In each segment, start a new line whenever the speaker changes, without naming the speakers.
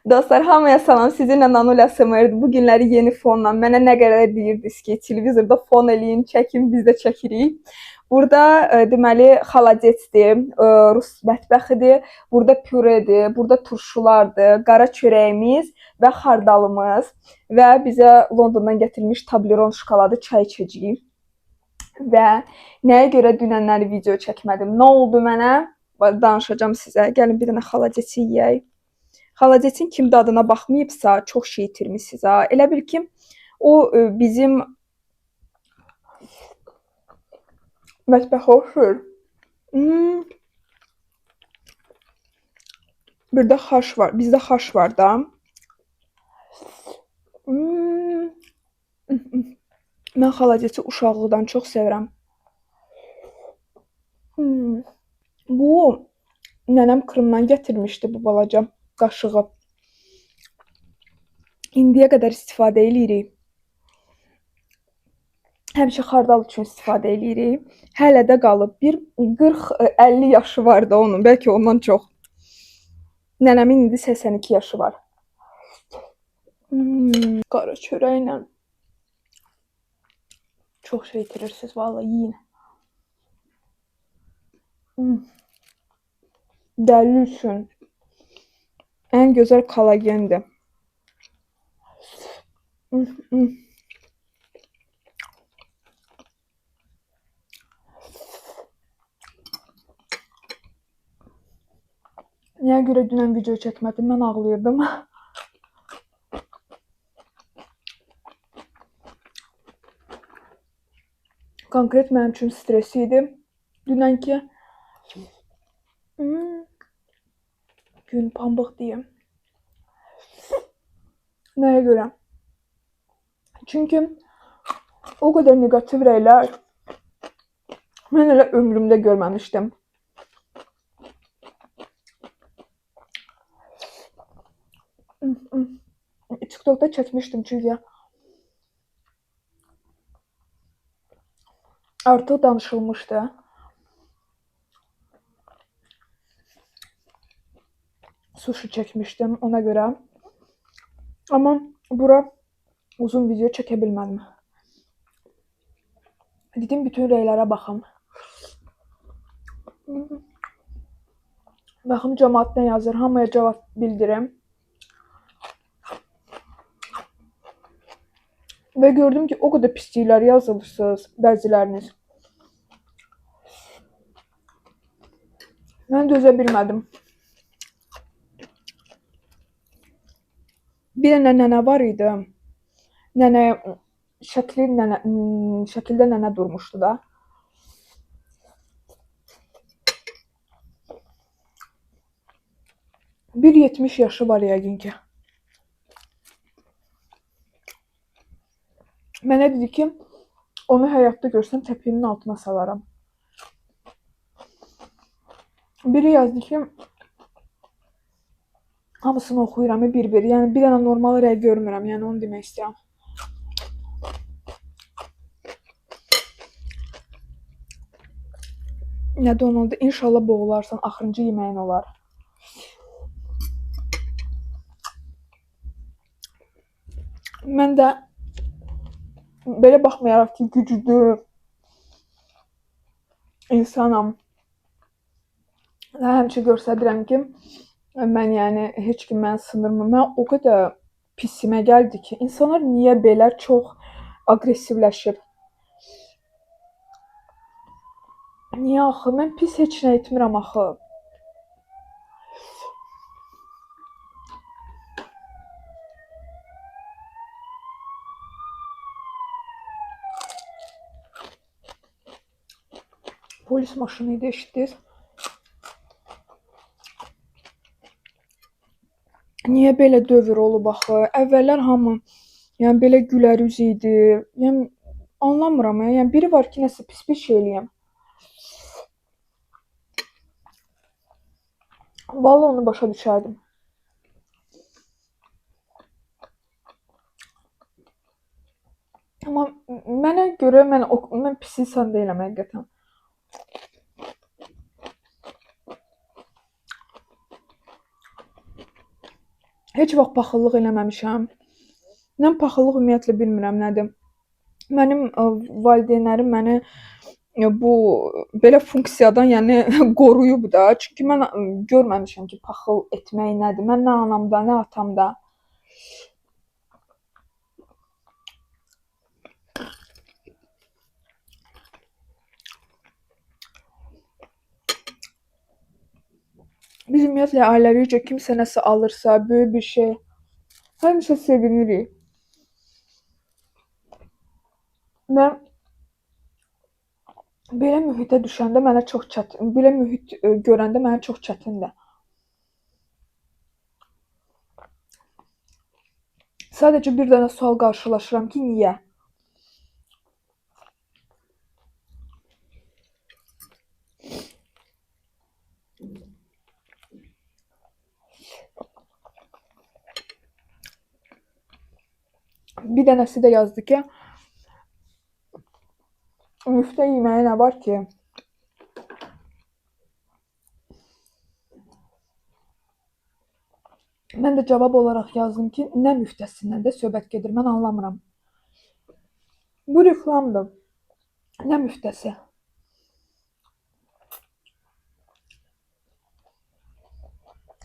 Dostlar, hamıya salam. Sizinlə Nanul ASMR-dir. Bu günləri yeni fonla mənə nə qədər deyirdiniz ki, televizorda fon eləyin, çəkin, biz də çəkirik. Burada deməli xalacetsdir, rus mətbəxidir. Burada püredir, burada turşulardır, qara çörəyimiz və xardalımız və bizə Londondan gətirilmiş Toblerone şokoladı çay içəcəyik. Və nəyə görə dünənləri video çəkmədim? Nə oldu mənə? Danışacağam sizə. Gəlin bir dənə xalacetsi yeyək. Xalacetin kim dadına baxmayıbsa, çox şey itirmisiniz ha. Elə bil ki, o bizim mətbəxə oxşur. Bir də xaş var. Bizdə xaş var da. Mən xalaceti uşaqlıqdan çox sevirəm. Bu nənəm Krımdan gətirmişdi bu balaca qaşığı. İndiyə qədər istifadə edirik. Həmişə xardal üçün istifadə edirik. Hələ də qalıb. Bir 40-50 yaşı var da onun, bəlkə ondan çox. Nənəmin indi 82 yaşı var. Qara çörəklə çox şey itirirsiniz, vallahi yiyin. Dəri üçün ən gözəl kollagendir. Nəyə görə dünən video çəkmədim? Mən ağlayırdım. Konkret mənim üçün stresi idi. Dünənki gün pambıq deyim. Nəyə görə? Çünki o qədər negativ rəylər mən elə ömrümdə görməmişdim. TikTok'da çəkmişdim çünki artıq danışılmışdı. Sushi çəkmişdim ona görə. Amma bura uzun video çəkə bilmədim. Dedim bütün rəylərə baxım. Baxım cəmaət nə yazır, hamıya cavab bildirim. Və gördüm ki, o qədər pisliklər yazılırsınız bəziləriniz. Mən dözə bilmədim. Bir dənə nənə var idi. Nənə şəkildə nənə durmuşdu da. Bir 70 yaşı var yəqin ki. Mənə dedi ki, onu həyatda görsəm təpiyimin altına salaram. Biri yazdı ki, hamısını oxuyuram bir-bir. Yəni bir dənə normal rəy görmürəm. Yəni onu demək istəyirəm. Nədə onu oldu? İnşallah boğularsan, axırıncı yeməyin olar. Mən də belə baxmayaraq ki, güclü insanam. Həmişə göstərirəm ki, mən yəni heç kim məni sındırmır. Mən o qədər pisimə gəldi ki, insanlar niyə belə çox aqressivləşir? Niyə axı? Mən pis heç nə etmirəm axı. Polis maşını idi, eşitdiniz? Niyə belə dövr olub axı? Əvvəllər hamı yəni belə gülər üz idi. Yəni anlamıram ya. Yəni biri var ki, nəsə pis bir şey eləyəm. Vallahi onu başa düşərdim. Amma mənə görə mən pis insan deyiləm həqiqətən. Heç vaxt paxıllıq eləməmişəm. Mən paxıllıq ümumiyyətlə bilmirəm nədir. Mənim valideynlərim məni bu belə funksiyadan, yəni qoruyub da. Çünki mən görməmişəm ki, paxıl etmək nədir. Mən nə anamda, nə atamda. Biz ümumiyyətlə ailəlikcə kimsə nəsə alırsa, böyük bir şey, həmişə sevinirik. Mən belə mühitə düşəndə mənə çox çətin, belə mühit görəndə mənə çox çətindir. Sadəcə bir dənə sual qarşılaşıram ki, niyə? Bir dənəsi də yazdı ki, müftə yeməyi nə var ki? Mən də cavab olaraq yazdım ki, nə müftəsindən də söhbət gedir, mən anlamıram. Bu reklamdır. Nə müftəsi?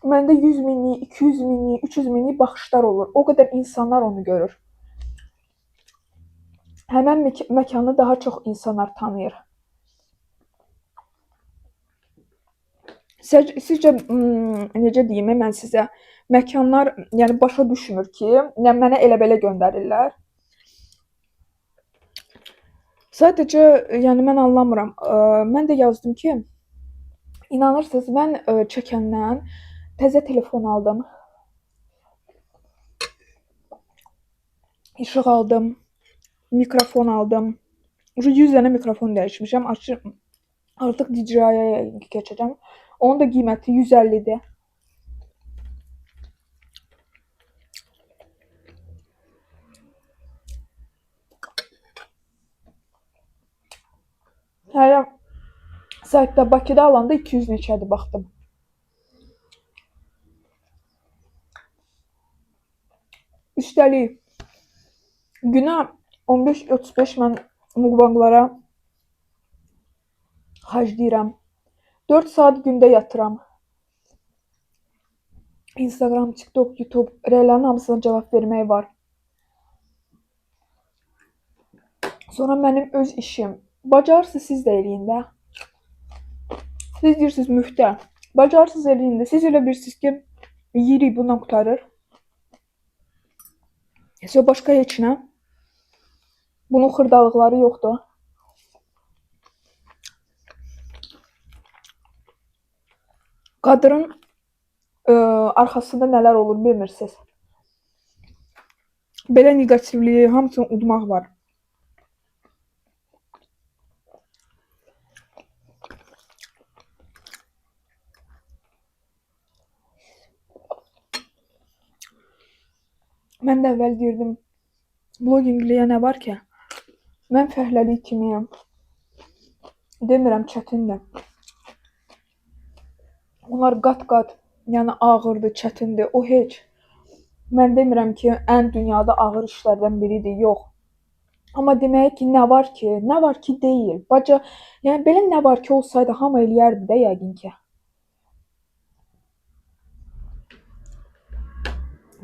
Məndə 100 minlik, 200 minlik, 300 minlik baxışlar olur. O qədər insanlar onu görür. Həmən məkanı daha çox insanlar tanıyır. Sizcə necə deyim mən sizə? Məkanlar yəni başa düşmür ki, mənə elə-belə göndərirlər. Sadəcə yəni mən anlamıram. Mən də yazdım ki, inanırsınız mən çəkəndən təzə telefon aldım. İşıq aldım. Mikrofon aldım. 100 dənə mikrofon dəyişmişəm. Artıq DJI-yə keçəcəm. Onun da qiyməti 150-dir. Hələ saytda Bakıda alanda 200 neçədir baxdım. Üstəlik günə 15-35 mən mukbanglara xərcləyirəm. 4 saat gündə yatıram. Instagram, TikTok, YouTube, rəylərin hamısına cavab vermək var. Sonra mənim öz işim. Bacarırsınız siz də eləyin də. Siz deyirsiniz müftə. Bacarırsınız eləyin də. Siz elə bilirsiniz ki, yeyirik bundan qurtarır. Sonra başqa heç nə. Bunun xırdalıqları yoxdur. Qadının arxasında nələr olur bilmirsiniz. Belə neqativliyi hamısını udmaq var. Mən də əvvəl deyirdim, bloqingliyə nə var ki? Mən fəhləlik kimi demirəm çətindir. Onlar qat-qat, yəni ağırdır, çətindir. O heç. Mən demirəm ki, ən dünyada ağır işlərdən biridir, yox. Amma demək ki, nə var ki? Nə var ki deyil. Yəni belə nə var ki olsaydı hamı eləyərdi də yəqin ki.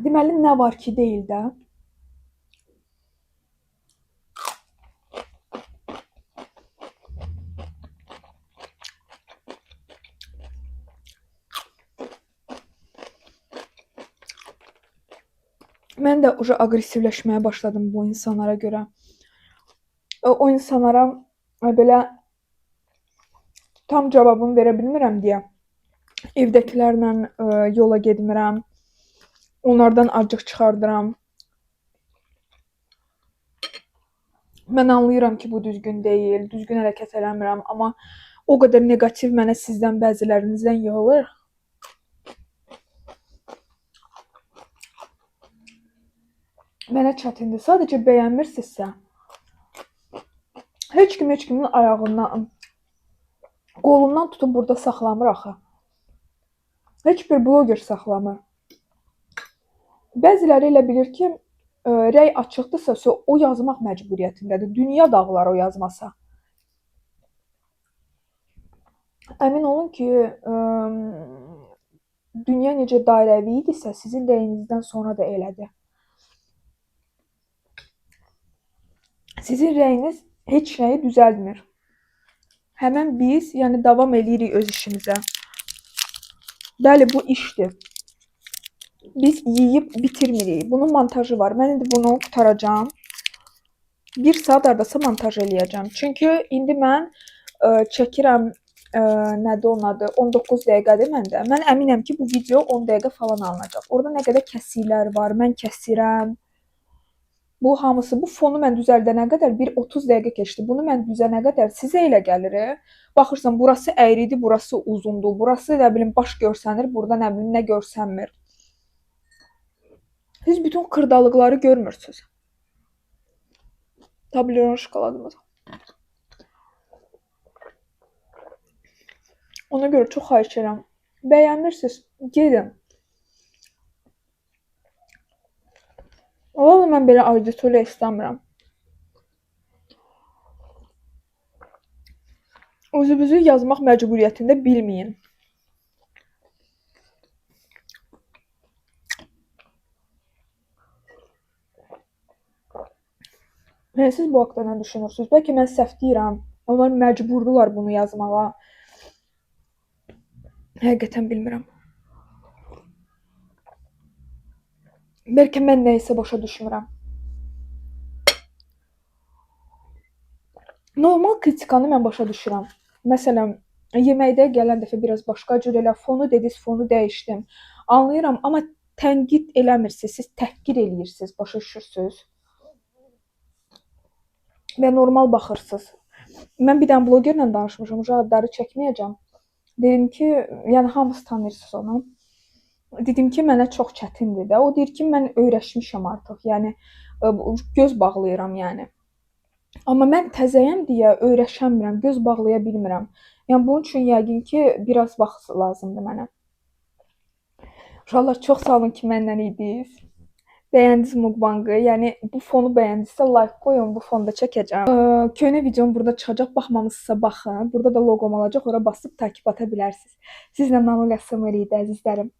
Deməli nə var ki deyil də. Mən də uca aqressivləşməyə başladım bu insanlara görə. O insanlara belə tam cavabımı verə bilmirəm deyə evdəkilərlə yola getmirəm. Onlardan acıq çıxardıram. Mən anlayıram ki, bu düzgün deyil, düzgün hərəkət eləmirəm, amma o qədər neqativ mənə sizdən bəzilərinizdən yığılır. Mənə çətindir. Sadəcə bəyənmirsinizsə, heç kimin ayağından, qolundan tutub burada saxlamır axı. Heç bir bloger saxlamır. Bəziləri elə bilir ki, rəy açıqdırsa, o yazmaq məcburiyyətindədir. Dünya dağlar o yazmasa. Əmin olun ki, dünya necə dairəvi idisə, sizin rəyinizdən sonra da elədir. Sizin rəyiniz heç nəyi düzəltmir. Həmən biz, yəni davam eləyirik öz işimizə. Bəli, bu işdir. Biz yeyib bitirmirik. Bunun montajı var. Mən indi bunu qutaracağam. 1 saat hardasa montaj eləyəcəm. Çünki indi mən çəkirəm, nədir onun adı, 19 dəqiqədir məndə. Mən əminəm ki, bu video 10 dəqiqə falan alınacaq. Orada nə qədər kəsiklər var, mən kəsirəm. Bu hamısı, bu fonu mən düzəldənə qədər bir 30 dəqiqə keçdi. Bunu mən düzənə qədər sizə elə gəlir. Baxırsan, burası əyridir, burası uzundur, burası nə bilim baş görsənir, burada nə bilim nə görsənmir. Siz bütün xırdalıqları görmürsünüz. Tableron şokoladımız. Ona görə çox xahiş edirəm. Bəyənmirsiniz, gedin. Vallahi mən belə auditoriya istəmirəm. Özünüzü yazmaq məcburiyyətində bilməyin. Siz bu haqda nə düşünürsünüz? Bəlkə mən səhv deyirəm. Onlar məcburdular bunu yazmağa. Həqiqətən bilmirəm. Bəlkə mən nəyisə başa düşmürəm. Normal kritikanı mən başa düşürəm. Məsələn, yeməkdə gələn dəfə biraz başqa cür elə fonu dediniz, fonu dəyişdim. Anlayıram, amma tənqid eləmirsiniz, siz təhqir eləyirsiniz, başa düşürsünüz? Və normal baxırsınız. Mən bir dənə blogerlə danışmışam, adları çəkməyəcəm. Dedim ki, yəni hamısı tanıyırsınız onu. Dedim ki, mənə çox çətindir də. O deyir ki, mən öyrəşmişəm artıq. Yəni göz bağlayıram yəni. Amma mən təzəyəm deyə öyrəşəmirəm, göz bağlaya bilmirəm. Yəni bunun üçün yəqin ki, biraz vaxt lazımdır mənə. Uşaqlar, çox sağ olun ki, məndən idiniz. Bəyəndiniz mukbangı, yəni bu fonu bəyəndinizsə like qoyun, bu fonda çəkəcəm. Köhnə videom burada çıxacaq, baxmamısınızsa baxın. Burada da loqom olacaq, ora basıb takib ata bilərsiniz. Sizlə Nanul ASMR idi əzizlərim.